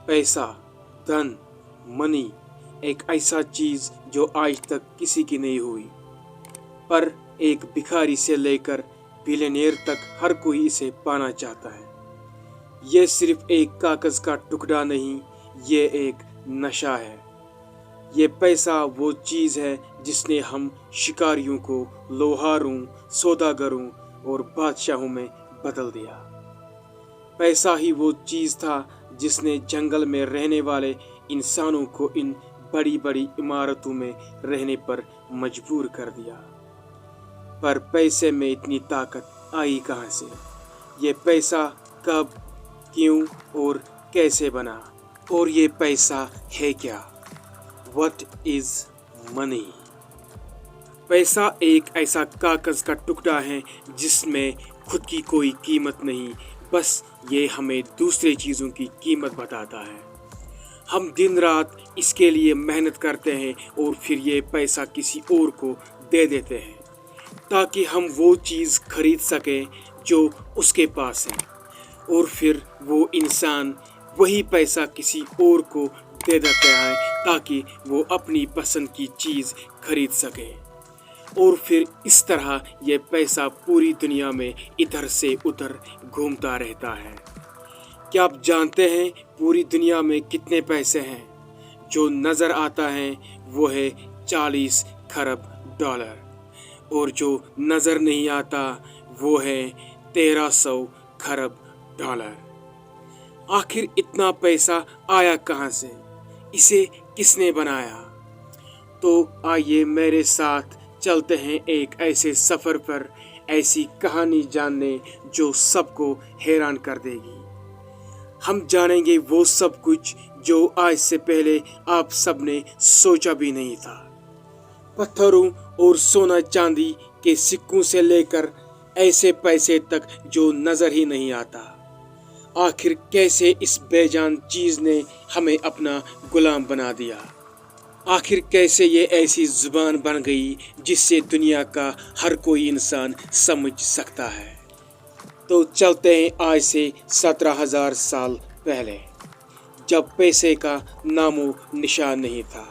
पैसा, धन, मनी एक ऐसा चीज जो आज तक किसी की नहीं हुई, पर एक भिखारी से लेकर बिलियनियर तक हर कोई इसे पाना चाहता है। ये सिर्फ एक कागज का टुकड़ा नहीं, ये एक नशा है। ये पैसा वो चीज है जिसने हम शिकारियों को लोहारों, सौदागरों और बादशाहों में बदल दिया। पैसा ही वो चीज था जिसने जंगल में रहने वाले इंसानों को इन बड़ी बड़ी इमारतों में रहने पर मजबूर कर दिया। पर पैसे में इतनी ताकत आई कहाँ से? ये पैसा कब, क्यों और कैसे बना? और ये पैसा है क्या? What is money? पैसा एक ऐसा कागज का टुकड़ा है जिसमें खुद की कोई कीमत नहीं, बस ये हमें दूसरे चीज़ों की कीमत बताता है। हम दिन रात इसके लिए मेहनत करते हैं और फिर ये पैसा किसी और को दे देते हैं ताकि हम वो चीज़ खरीद सकें जो उसके पास है, और फिर वो इंसान वही पैसा किसी और को दे देता है ताकि वो अपनी पसंद की चीज़ खरीद सके। और फिर इस तरह ये पैसा पूरी दुनिया में इधर से उधर घूमता रहता है। क्या आप जानते हैं पूरी दुनिया में कितने पैसे हैं? जो नज़र आता है वो है 40 खरब डॉलर, और जो नज़र नहीं आता वो है 1300 खरब डॉलर। आखिर इतना पैसा आया कहाँ से? इसे किसने बनाया? तो आइए मेरे साथ चलते हैं एक ऐसे सफ़र पर, ऐसी कहानी जानने जो सबको हैरान कर देगी। हम जानेंगे वो सब कुछ जो आज से पहले आप सबने सोचा भी नहीं था। पत्थरों और सोना चांदी के सिक्कों से लेकर ऐसे पैसे तक जो नज़र ही नहीं आता। आखिर कैसे इस बेजान चीज़ ने हमें अपना गुलाम बना दिया? आखिर कैसे ये ऐसी ज़ुबान बन गई जिससे दुनिया का हर कोई इंसान समझ सकता है? तो चलते हैं आज से 17,000 साल पहले, जब पैसे का नामो निशान नहीं था।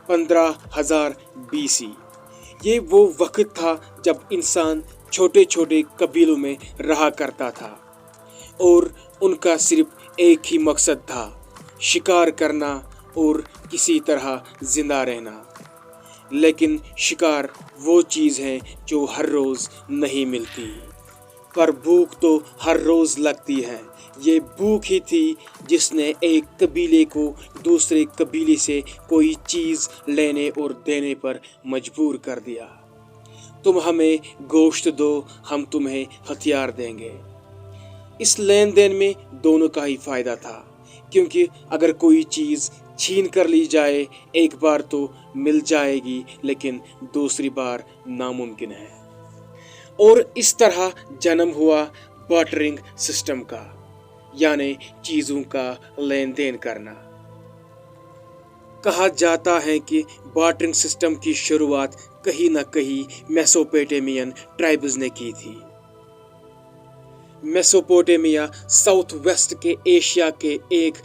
15,000 BC। ये वो वक्त था जब इंसान छोटे छोटे कबीलों में रहा करता था और उनका सिर्फ एक ही मकसद था, शिकार करना और किसी तरह जिंदा रहना। लेकिन शिकार वो चीज़ है जो हर रोज़ नहीं मिलती, पर भूख तो हर रोज़ लगती है। ये भूख ही थी जिसने एक कबीले को दूसरे कबीले से कोई चीज़ लेने और देने पर मजबूर कर दिया। तुम हमें गोश्त दो, हम तुम्हें हथियार देंगे। इस लेन देन में दोनों का ही फायदा था, क्योंकि अगर कोई चीज़ छीन कर ली जाए एक बार तो मिल जाएगी, लेकिन दूसरी बार नामुमकिन है। और इस तरह जन्म हुआ बार्टरिंग सिस्टम का, यानी चीज़ों का लेन देन करना। कहा जाता है कि बार्टरिंग सिस्टम की शुरुआत कहीं न कहीं मेसोपोटामियन ट्राइब्स ने की थी। मेसोपोटामिया साउथ वेस्ट के एशिया के एक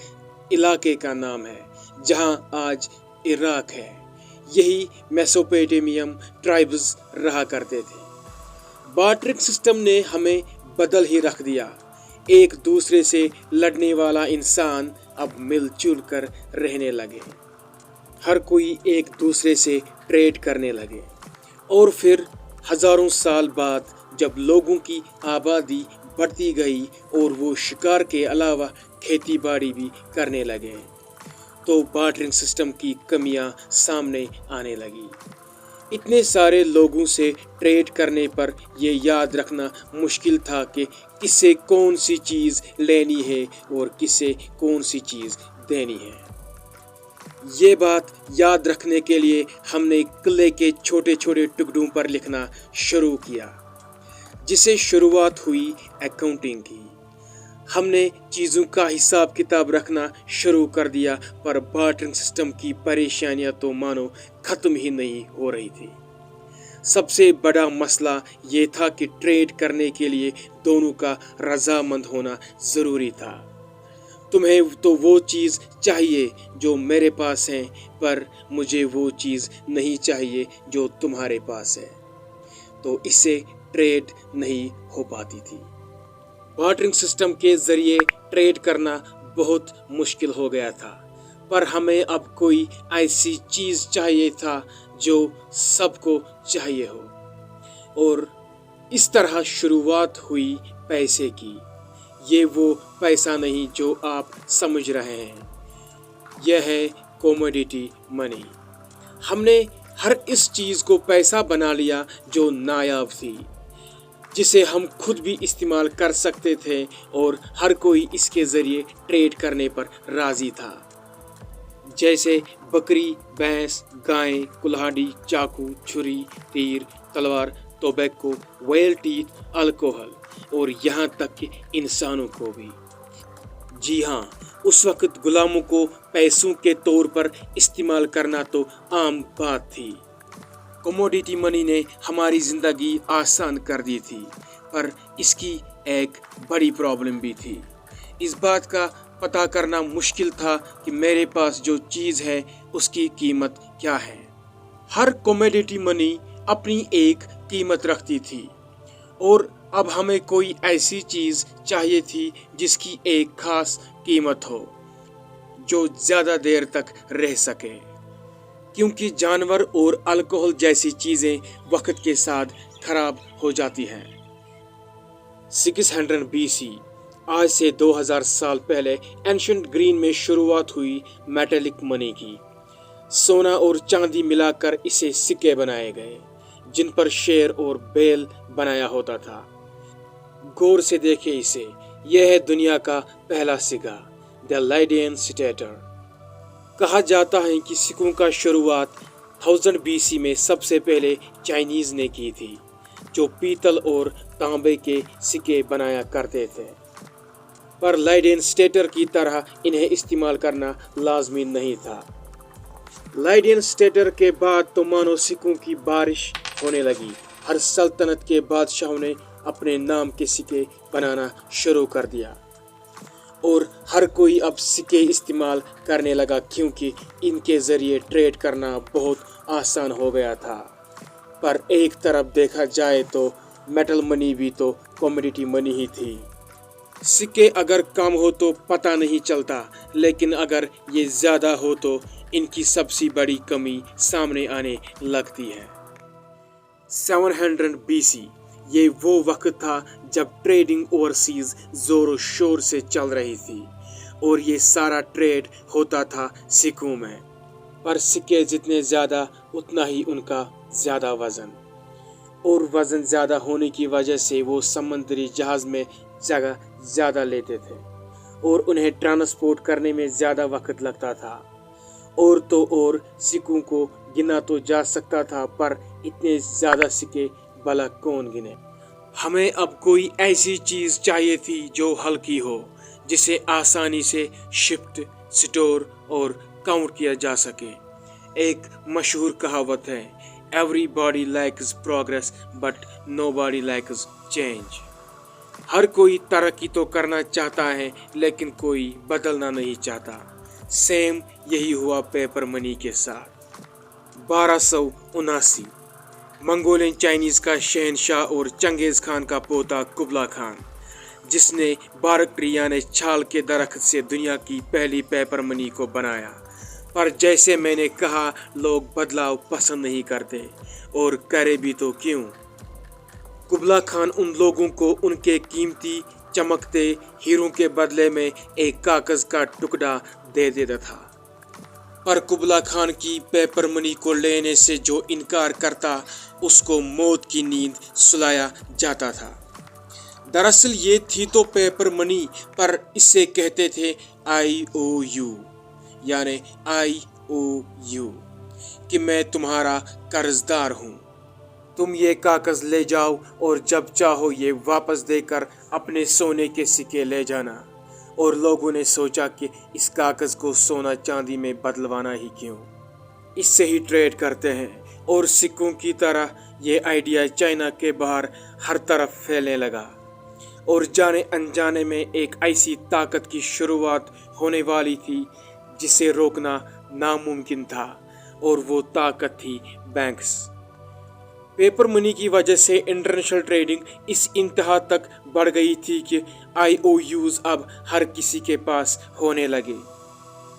इलाके का नाम है जहां आज इराक है। यही मेसोपोटामियन ट्राइब्स रहा करते थे। बार्टरिंग सिस्टम ने हमें बदल ही रख दिया। एक दूसरे से लड़ने वाला इंसान अब मिलजुल कर रहने लगे। हर कोई एक दूसरे से ट्रेड करने लगे। और फिर हजारों साल बाद जब लोगों की आबादी बढ़ती गई और वो शिकार के अलावा खेती बाड़ी भी करने लगे, तो बार्टरिंग सिस्टम की कमियां सामने आने लगी। इतने सारे लोगों से ट्रेड करने पर यह याद रखना मुश्किल था कि किससे कौन सी चीज़ लेनी है और किससे कौन सी चीज़ देनी है। ये बात याद रखने के लिए हमने किले के छोटे छोटे टुकड़ों पर लिखना शुरू किया, जिसे शुरुआत हुई अकाउंटिंग की। हमने चीज़ों का हिसाब किताब रखना शुरू कर दिया, पर बार्टरिंग सिस्टम की परेशानियां तो मानो ख़त्म ही नहीं हो रही थी। सबसे बड़ा मसला ये था कि ट्रेड करने के लिए दोनों का रजामंद होना ज़रूरी था। تمہیں تو وہ چیز چاہیے جو میرے پاس ہے، پر مجھے وہ چیز نہیں چاہیے جو تمہارے پاس ہے، تو اس سے ٹریڈ نہیں ہو پاتی تھی۔ بارٹرنگ سسٹم کے ذریعے ٹریڈ کرنا بہت مشکل ہو گیا تھا، پر ہمیں اب کوئی ایسی چیز چاہیے تھا جو سب کو چاہیے ہو، اور اس طرح شروعات ہوئی پیسے کی۔ یہ وہ پیسہ نہیں جو آپ سمجھ رہے ہیں، یہ ہے کوموڈیٹی منی۔ ہم نے ہر اس چیز کو پیسہ بنا لیا جو نایاب تھی، جسے ہم خود بھی استعمال کر سکتے تھے، اور ہر کوئی اس کے ذریعے ٹریڈ کرنے پر راضی تھا، جیسے بکری، بھینس، گائے، کلہاڑی، چاقو، چھری، تیر، تلوار، ٹوبیکو، ویل ٹیتھ، الکوہل، اور یہاں تک کہ انسانوں کو بھی۔ جی ہاں، اس وقت غلاموں کو پیسوں کے طور پر استعمال کرنا تو عام بات تھی۔ کموڈیٹی منی نے ہماری زندگی آسان کر دی تھی، پر اس کی ایک بڑی پرابلم بھی تھی۔ اس بات کا پتہ کرنا مشکل تھا کہ میرے پاس جو چیز ہے اس کی قیمت کیا ہے۔ ہر کموڈیٹی منی اپنی ایک قیمت رکھتی تھی، اور اب ہمیں کوئی ایسی چیز چاہیے تھی جس کی ایک خاص قیمت ہو، جو زیادہ دیر تک رہ سکے، کیونکہ جانور اور الکوہل جیسی چیزیں وقت کے ساتھ خراب ہو جاتی ہیں۔ 600 BC، آج سے 2000 سال پہلے اینشنٹ گرین میں شروعات ہوئی میٹلک منی کی۔ سونا اور چاندی ملا کر اسے سکے بنائے گئے، جن پر شیر اور بیل بنایا ہوتا تھا۔ غور سے دیکھیں اسے، یہ ہے دنیا کا پہلا سکہ، دی لائڈین سٹیٹر۔ کہا جاتا ہے کہ سکوں کا شروعات 1000 BC میں سب سے پہلے چائنیز نے کی تھی، جو پیتل اور تانبے کے سکے بنایا کرتے تھے، پر لائڈین سٹیٹر کی طرح انہیں استعمال کرنا لازمی نہیں تھا۔ لائڈین سٹیٹر کے بعد تو مانو سکوں کی بارش ہونے لگی۔ ہر سلطنت کے بادشاہوں نے اپنے نام کے سکے بنانا شروع کر دیا، اور ہر کوئی اب سکے استعمال کرنے لگا، کیونکہ ان کے ذریعے ٹریڈ کرنا بہت آسان ہو گیا تھا۔ پر ایک طرف دیکھا جائے تو میٹل منی بھی تو کموڈیٹی منی ہی تھی۔ سکے اگر کم ہو تو پتہ نہیں چلتا، لیکن اگر یہ زیادہ ہو تو ان کی سب سے بڑی کمی سامنے آنے لگتی ہے۔ 700 BC، یہ وہ وقت تھا جب ٹریڈنگ اوورسیز زور و شور سے چل رہی تھی، اور یہ سارا ٹریڈ ہوتا تھا سکوں میں، پر سکے جتنے زیادہ اتنا ہی ان کا زیادہ وزن، اور وزن زیادہ ہونے کی وجہ سے وہ سمندری جہاز میں جگہ زیادہ لیتے تھے، اور انہیں ٹرانسپورٹ کرنے میں زیادہ وقت لگتا تھا۔ اور تو اور سکوں کو گنا تو جا سکتا تھا، پر اتنے زیادہ سکے بھلا کون گنے۔ ہمیں اب کوئی ایسی چیز چاہیے تھی جو ہلکی ہو، جسے آسانی سے شفٹ، سٹور اور کاؤنٹ کیا جا سکے۔ ایک مشہور کہاوت ہے، everybody likes progress but nobody likes change. ہر کوئی ترقی تو کرنا چاہتا ہے، لیکن کوئی بدلنا نہیں چاہتا۔ سیم یہی ہوا پیپر منی کے ساتھ۔ 1279، منگولین چائنیز کا شہنشاہ اور چنگیز خان کا پوتا قبلا خان، جس نے بارکٹری یعنی چھال کے درخت سے دنیا کی پہلی پیپر منی کو بنایا۔ پر جیسے میں نے کہا، لوگ بدلاؤ پسند نہیں کرتے، اور کرے بھی تو کیوں؟ قبلا خان ان لوگوں کو ان کے قیمتی چمکتے ہیروں کے بدلے میں ایک کاغذ کا ٹکڑا دے دیتا تھا، پر قبلا خان کی پیپر منی کو لینے سے جو انکار کرتا، اس کو موت کی نیند سلایا جاتا تھا۔ دراصل یہ تھی تو پیپر منی، پر اسے کہتے تھے IOU، یعنی IOU، کہ میں تمہارا قرض دار ہوں۔ تم یہ کاغذ لے جاؤ، اور جب چاہو یہ واپس دے کر اپنے سونے کے سکے لے جانا۔ اور لوگوں نے سوچا کہ اس کاغذ کو سونا چاندی میں بدلوانا ہی کیوں، اس سے ہی ٹریڈ کرتے ہیں۔ اور سکوں کی طرح یہ آئیڈیا چائنا کے باہر ہر طرف پھیلنے لگا، और जाने अनजाने में एक ऐसी ताकत की शुरुआत होने वाली थी जिसे रोकना नामुमकिन था, और वो ताकत थी बैंक्स। पेपर मनी की वजह से इंटरनेशनल ट्रेडिंग इस इंतहा तक बढ़ गई थी कि IOUs अब हर किसी के पास होने लगे।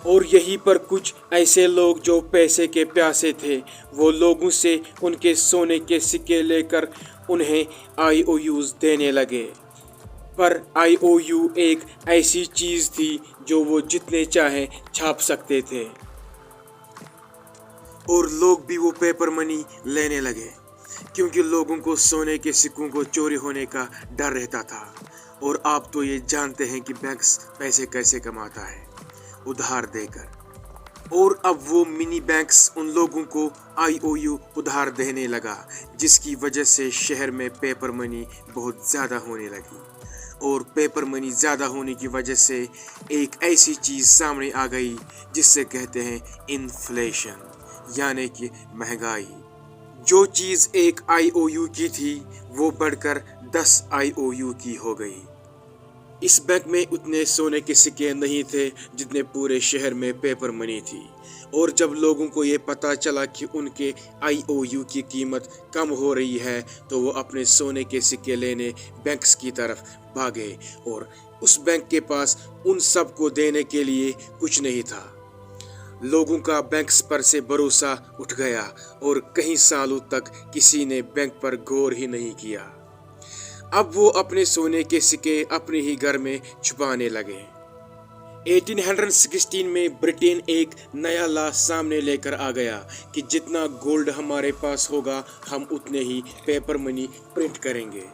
और यहीं पर कुछ ऐसे लोग जो पैसे के प्यासे थे, वो लोगों से उनके सोने के सिक्के लेकर उन्हें IOUs देने लगे। पर IOU एक ऐसी चीज़ थी जो वो जितने चाहे छाप सकते थे, और लोग भी वो पेपर मनी लेने लगे, क्योंकि लोगों को सोने के सिक्कों को चोरी होने का डर रहता था। और आप तो ये जानते हैं कि बैंक्स पैसे कैसे कमाता है, उधार देकर। और अब वो मिनी बैंक्स उन लोगों को IOU उधार देने लगा, जिसकी वजह से शहर में पेपर मनी बहुत ज़्यादा होने लगी। और पेपर मनी ज़्यादा होने की वजह से एक ऐसी चीज़ सामने आ गई जिससे कहते हैं इन्फ्लेशन, यानी कि महंगाई। जो चीज़ एक IOU की थी वो बढ़कर 10 IOU की हो गई। इस बैंक में उतने सोने के सिक्के नहीं थे जितने पूरे शहर में पेपर मनी थी। और जब लोगों को ये पता चला कि उनके IOU की कीमत कम हो रही है, तो वो अपने सोने के सिक्के लेने बैंक्स की तरफ भागे, और उस बैंक के पास उन सब को देने के लिए कुछ नहीं था। लोगों का बैंक्स पर से भरोसा उठ गया, और कई सालों तक किसी ने बैंक पर गौर ही नहीं किया। अब वो अपने सोने के सिक्के अपने ही घर में छुपाने लगे। 1816 में ब्रिटेन एक नया लॉ सामने लेकर आ गया कि जितना गोल्ड हमारे पास होगा, हम उतने ही पेपर मनी प्रिंट करेंगे,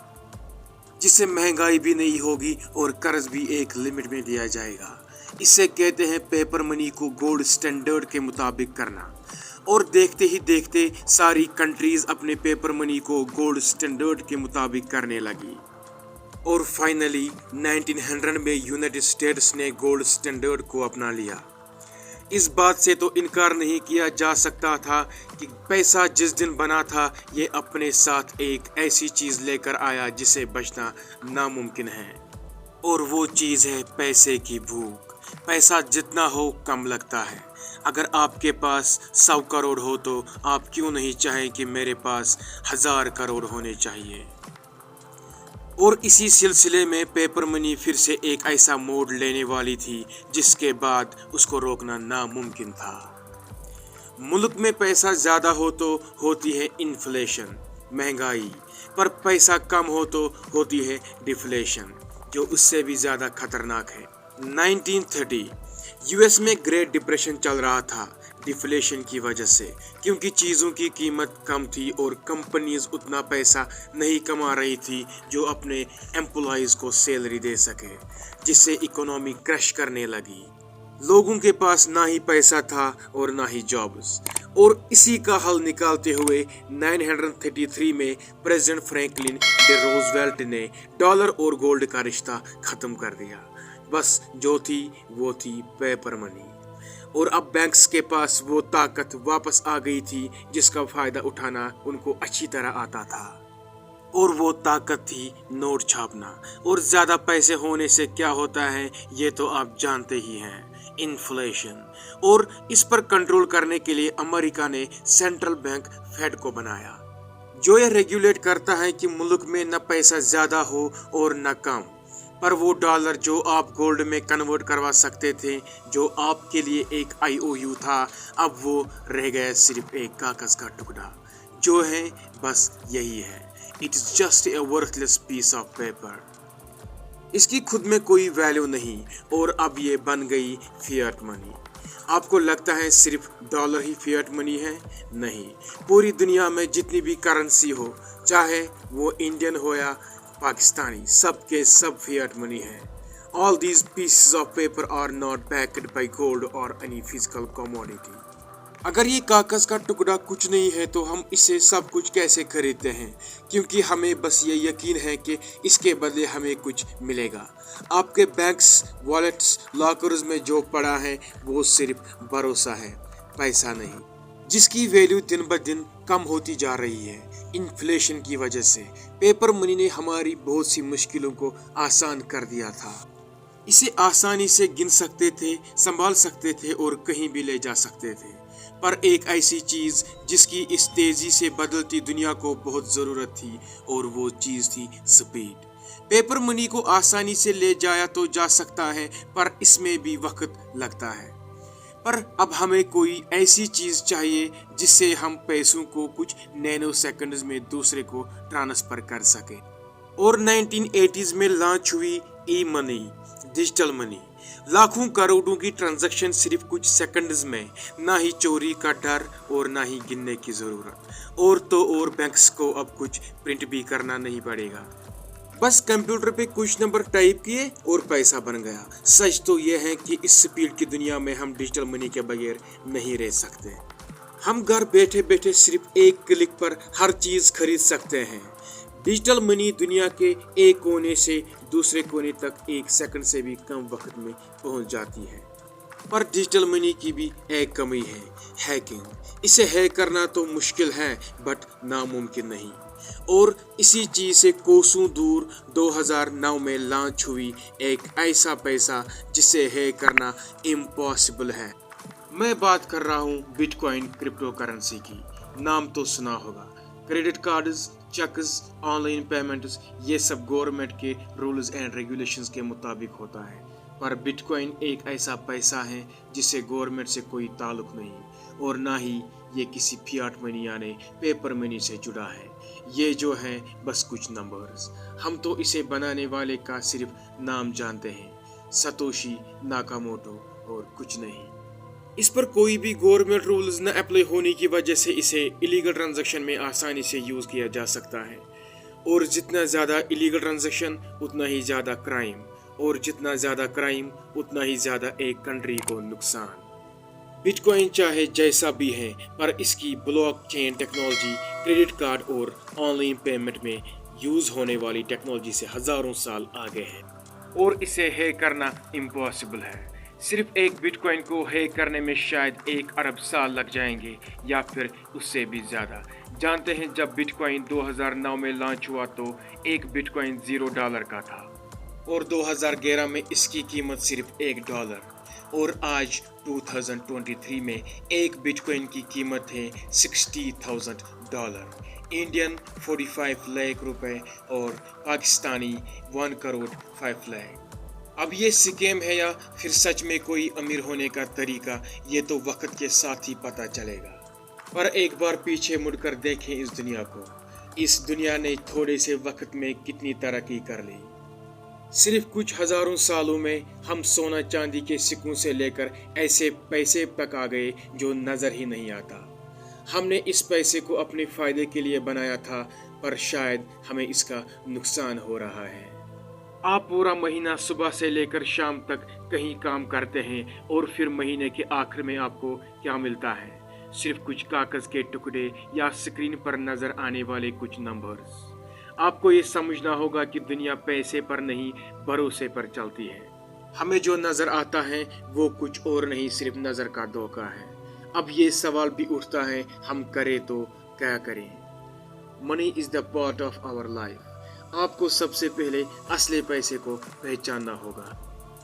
जिससे महंगाई भी नहीं होगी और कर्ज भी एक लिमिट में दिया जाएगा। इसे कहते हैं पेपर मनी को गोल्ड स्टैंडर्ड के मुताबिक करना। और देखते ही देखते सारी कंट्रीज अपने पेपर मनी को गोल्ड स्टैंडर्ड के मुताबिक करने लगी। और फाइनली 1900 में यूनाइटेड स्टेट्स ने गोल्ड स्टैंडर्ड को अपना लिया। इस बात से तो इनकार नहीं किया जा सकता था कि पैसा जिस दिन बना था, ये अपने साथ एक ऐसी चीज़ लेकर आया जिसे बचना नामुमकिन है। और वो चीज़ है पैसे की भूख। पैसा जितना हो कम लगता है। अगर आपके पास 100 करोड़ हो तो आप क्यों नहीं चाहें कि मेरे पास 1000 करोड़ होने चाहिए। और इसी सिलसिले में पेपर मनी फिर से एक ऐसा मोड़ लेने वाली थी जिसके बाद उसको रोकना नामुमकिन था। मुल्क में पैसा ज़्यादा हो तो होती है इन्फ्लेशन, महंगाई, पर पैसा कम हो तो होती है डिफ्लेशन, जो उससे भी ज़्यादा खतरनाक है। 1930 US में ग्रेट डिप्रेशन चल रहा था डिफ्लेशन की वजह से, क्योंकि चीज़ों की कीमत कम थी और कंपनीज उतना पैसा नहीं कमा रही थी जो अपने एम्प्लॉयज़ को सैलरी दे सके, जिससे इकोनॉमी क्रश करने लगी। लोगों के पास ना ही पैसा था और ना ही जॉब्स। और इसी का हल निकालते हुए 1933 में प्रेसिडेंट फ्रैंकलिन डी रूजवेल्ट ने डॉलर और गोल्ड का रिश्ता ख़त्म कर दिया। बस जो थी वो थी पेपर मनी। और अब बैंक्स के पास वो ताकत वापस आ गई थी जिसका फ़ायदा उठाना उनको अच्छी तरह आता था। और वो ताकत थी नोट छापना। और ज़्यादा पैसे होने से क्या होता है ये तो आप जानते ही हैं, इन्फ्लेशन। और इस पर कंट्रोल करने के लिए अमेरिका ने सेंट्रल बैंक फेड को बनाया, जो ये रेगुलेट करता है कि मुल्क में न पैसा ज़्यादा हो और न कम। पर वो डॉलर जो आप गोल्ड में कन्वर्ट करवा सकते थे, जो आपके लिए एक IOU था, अब वो रह गया सिर्फ एक कागज़ का टुकड़ा, जो है बस यही है। It is just a worthless piece of paper. इसकी खुद में कोई वैल्यू नहीं, और अब ये बन गई फिएट मनी। आपको लगता है सिर्फ डॉलर ही फिएट मनी है? नहीं, पूरी दुनिया में जितनी भी करेंसी हो, चाहे वो इंडियन हो या पाकिस्तानी, सब के सब फिएट मनी है। All these pieces of paper are not backed by gold or any physical commodity. अगर ये कागज़ का टुकड़ा कुछ नहीं है तो हम इसे सब कुछ कैसे खरीदते हैं? क्योंकि हमें बस ये यकीन है कि इसके बदले हमें कुछ मिलेगा। आपके बैंक्स, वॉलेट्स, लॉकर्स में जो पड़ा है वो सिर्फ भरोसा है, पैसा नहीं, जिसकी वैल्यू दिन ब दिन कम होती जा रही है, इन्फ्लेशन की वजह से पेपर मनी ने हमारी बहुत सी मुश्किलों को आसान कर दिया था। इसे आसानी से गिन सकते थे, संभाल सकते थे और कहीं भी ले जा सकते थे। पर एक ऐसी चीज जिसकी इस तेजी से बदलती दुनिया को बहुत जरूरत थी और वो चीज थी स्पीड। पेपर मनी को आसानी से ले जाया तो जा सकता है, पर इसमें भी वक्त लगता है। पर अब हमें कोई ऐसी चीज चाहिए जिससे हम पैसों को कुछ नैनो सेकंड्स में दूसरे को ट्रांसफर कर सके। और 1980s में लॉन्च हुई ई मनी, डिजिटल मनी। लाखों करोड़ों की ट्रांजैक्शन सिर्फ कुछ सेकंड्स में, ना ही चोरी का डर और ना ही गिनने की जरूरत। और तो और बैंक्स को अब कुछ प्रिंट भी करना नहीं पड़ेगा, बस कंप्यूटर पे कुछ नंबर टाइप किए और पैसा बन गया। सच तो यह है कि इस स्पीड की दुनिया में हम डिजिटल मनी के बगैर नहीं रह सकते। हम घर बैठे बैठे सिर्फ एक क्लिक पर हर चीज खरीद सकते हैं। डिजिटल मनी दुनिया के एक कोने से दूसरे कोने तक एक सेकंड से भी कम वक्त में पहुंच जाती है। पर डिजिटल मनी की भी एक कमी है, हैकिंग। इसे हैक करना तो मुश्किल है बट नामुमकिन नहीं। और इसी चीज से कोसों दूर 2009 में लॉन्च हुई एक ऐसा पैसा जिसे हैक करना इम्पॉसिबल है। मैं बात कर रहा हूँ बिटकॉइन क्रिप्टो करेंसी की। नाम तो सुना होगा। Credit cards, cheques, online payments, ये सब गवर्नमेंट के रूल्स एंड रेगुलेशंस के मुताबिक होता है। पर बिटकॉइन एक ऐसा पैसा है जिससे गवर्नमेंट से कोई ताल्लुक नहीं और ना ही ये किसी फियाट मनी यानी पेपर मनी से जुड़ा है। ये जो है बस कुछ नंबर्स। हम तो इसे बनाने वाले का सिर्फ नाम जानते हैं, सतोशी नाकामोटो, और कुछ नहीं। इस पर कोई भी गवर्नमेंट रूल्स न अप्लाई होने की वजह से इसे इलीगल ट्रांजैक्शन में आसानी से यूज किया जा सकता है। और जितना ज्यादा इलीगल ट्रांजैक्शन उतना ही ज्यादा क्राइम, और जितना ज्यादा क्राइम उतना ही ज्यादा एक कंट्री को नुकसान। बिटकॉइन चाहे जैसा भी है, पर इसकी ब्लॉकचेन टेक्नोलॉजी क्रेडिट कार्ड और ऑनलाइन पेमेंट में यूज होने वाली टेक्नोलॉजी से हजारों साल आगे है और इसे हैक करना इम्पॉसिबल है। सिर्फ एक बिटकॉइन को हैक करने में शायद 1 अरब साल लग जाएंगे या फिर उससे भी ज्यादा। जानते हैं जब बिटकॉइन 2009 में लॉन्च हुआ तो एक बिटकॉइन $0 का था और 2011 में इसकी कीमत सिर्फ $1 और आज 2023 में एक बिटकॉइन की कीमत है $60,000, इंडियन 45 लाख रुपए और पाकिस्तानी 1 करोड़ 5 लाख। अब ये स्कैम है या फिर सच में कोई अमीर होने का तरीका, ये तो वक्त के साथ ही पता चलेगा। पर एक बार पीछे मुड़कर देखें इस दुनिया को। इस दुनिया ने थोड़े से वक्त में कितनी तरक्की कर ली। सिर्फ कुछ हजारों सालों में हम सोना चांदी के सिक्कों से लेकर ऐसे पैसे तक आ गए जो नजर ही नहीं आता। हमने इस पैसे को अपने फायदे के लिए बनाया था, पर शायद हमें इसका नुकसान हो रहा है। आप पूरा महीना सुबह से लेकर शाम तक कहीं काम करते हैं और फिर महीने के आखिर में आपको क्या मिलता है? सिर्फ कुछ कागज के टुकड़े या स्क्रीन पर नजर आने वाले कुछ नंबर्स। आपको ये समझना होगा कि दुनिया पैसे पर नहीं, भरोसे पर चलती है। हमें जो नजर आता है वो कुछ और नहीं, सिर्फ नजर का धोखा है। अब ये सवाल भी उठता है, हम करें तो क्या करें? Money is the part of our life. आपको सबसे पहले असली पैसे को पहचानना होगा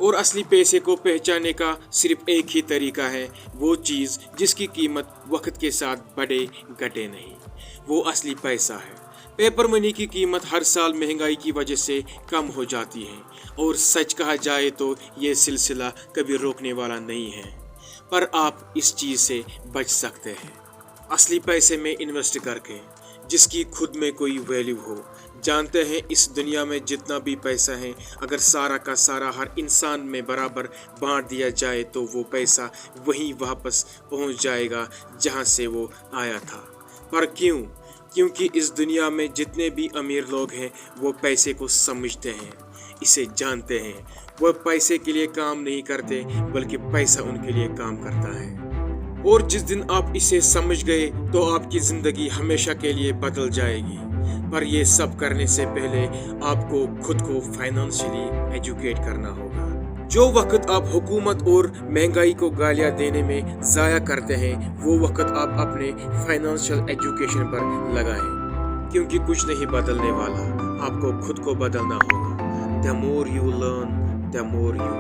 और असली पैसे को पहचानने का सिर्फ एक ही तरीका है, वो चीज जिसकी कीमत वक्त के साथ बढ़े घटे नहीं, वो असली पैसा है। पेपर मनी की कीमत हर साल महंगाई की वजह से कम हो जाती है और सच कहा जाए तो ये सिलसिला कभी रोकने वाला नहीं है, पर आप इस चीज से बच सकते हैं असली पैसे में इन्वेस्ट करके, जिसकी खुद में कोई वैल्यू हो। जानते हैं इस दुनिया में जितना भी पैसा है, अगर सारा का सारा हर इंसान में बराबर बांट दिया जाए तो वो पैसा वहीं वापस पहुंच जाएगा जहां से वो आया था। पर क्यों? क्योंकि इस दुनिया में जितने भी अमीर लोग हैं वो पैसे को समझते हैं, इसे जानते हैं। वो पैसे के लिए काम नहीं करते बल्कि पैसा उनके लिए काम करता है। और जिस दिन आप इसे समझ गए तो आपकी जिंदगी हमेशा के लिए बदल जाएगी। पर ये सब करने से पहले आपको खुद को फाइनेंशियली एजुकेट करना होगा। जो वक्त आप हुकूमत और महंगाई को गालियां देने में जाया करते हैं, वो वक्त आप अपने फाइनेंशियल एजुकेशन पर लगाएं। کیونکہ کچھ نہیں بدلنے والا، آپ کو خود کو بدلنا ہوگا. The more you learn, the more you